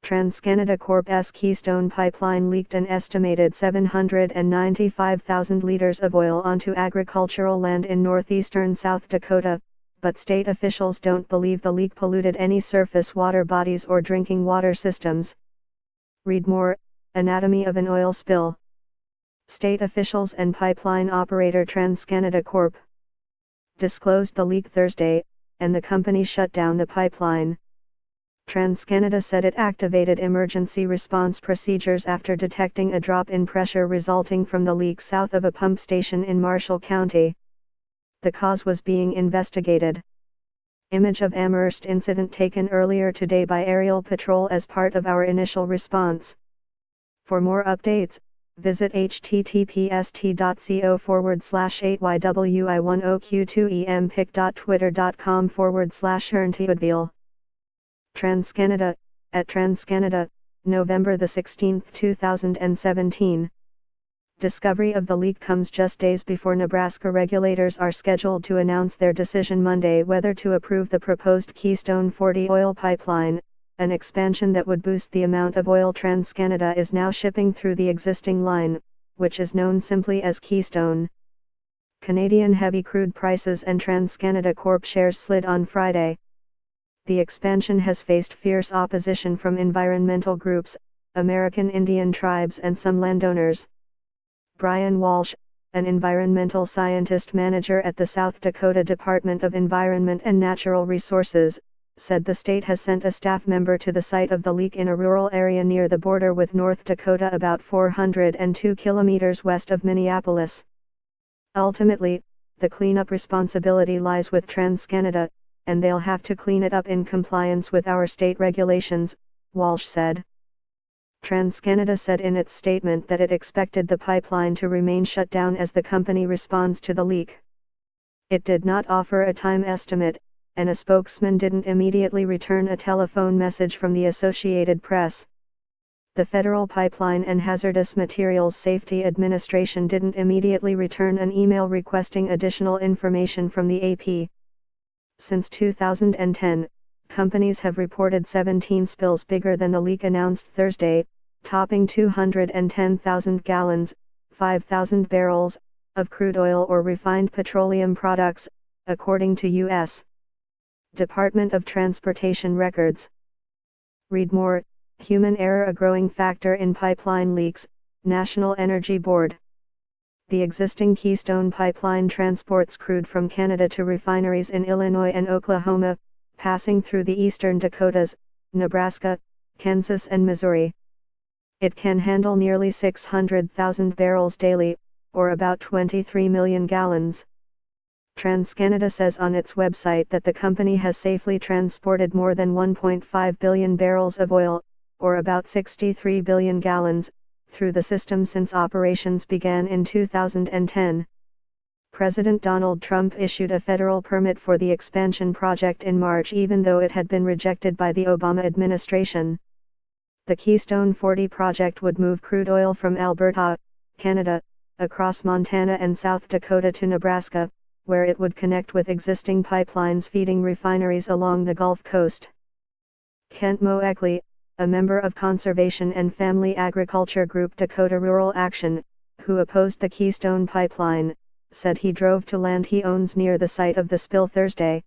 TransCanada Corp's Keystone pipeline leaked an estimated 795,000 liters of oil onto agricultural land in northeastern South Dakota, but state officials don't believe the leak polluted any surface water bodies or drinking water systems. Read more: Anatomy of an oil spill. State officials and pipeline operator TransCanada Corp. disclosed the leak Thursday, and the company shut down the pipeline. TransCanada said it activated emergency response procedures after detecting a drop in pressure resulting from the leak south of a pump station in Marshall County. The cause was being investigated. Image of Amherst incident taken earlier today by aerial patrol as part of our initial response. For more updates, visit https://8y.wi10q2empic.twitter.com/erntiudville. TransCanada, at TransCanada, November 16, 2017. Discovery of the leak comes just days before Nebraska regulators are scheduled to announce their decision Monday whether to approve the proposed Keystone 40 oil pipeline, an expansion that would boost the amount of oil TransCanada is now shipping through the existing line, which is known simply as Keystone. Canadian heavy crude prices and TransCanada Corp shares slid on Friday. The expansion has faced fierce opposition from environmental groups, American Indian tribes and some landowners. Brian Walsh, an environmental scientist manager at the South Dakota Department of Environment and Natural Resources, said the state has sent a staff member to the site of the leak in a rural area near the border with North Dakota about 402 kilometers west of Minneapolis. Ultimately, the cleanup responsibility lies with TransCanada, and they'll have to clean it up in compliance with our state regulations, Walsh said. TransCanada said in its statement that it expected the pipeline to remain shut down as the company responds to the leak. It did not offer a time estimate, and a spokesman didn't immediately return a telephone message from the Associated Press. The Federal Pipeline and Hazardous Materials Safety Administration didn't immediately return an email requesting additional information from the AP. Since 2010, companies have reported 17 spills bigger than the leak announced Thursday, topping 210,000 gallons, 5,000 barrels, of crude oil or refined petroleum products, according to U.S. Department of Transportation records. Read more: Human error a growing factor in pipeline leaks, National Energy Board. The existing Keystone pipeline transports crude from Canada to refineries in Illinois and Oklahoma, passing through the eastern Dakotas, Nebraska, Kansas and Missouri. It can handle nearly 600,000 barrels daily, or about 23 million gallons. TransCanada says on its website that the company has safely transported more than 1.5 billion barrels of oil, or about 63 billion gallons, through the system since operations began in 2010. President Donald Trump issued a federal permit for the expansion project in March even though it had been rejected by the Obama administration. The Keystone 40 project would move crude oil from Alberta, Canada, across Montana and South Dakota to Nebraska, where it would connect with existing pipelines feeding refineries along the Gulf Coast. Kent Moeckley, a member of conservation and family agriculture group Dakota Rural Action, who opposed the Keystone pipeline, said he drove to land he owns near the site of the spill Thursday.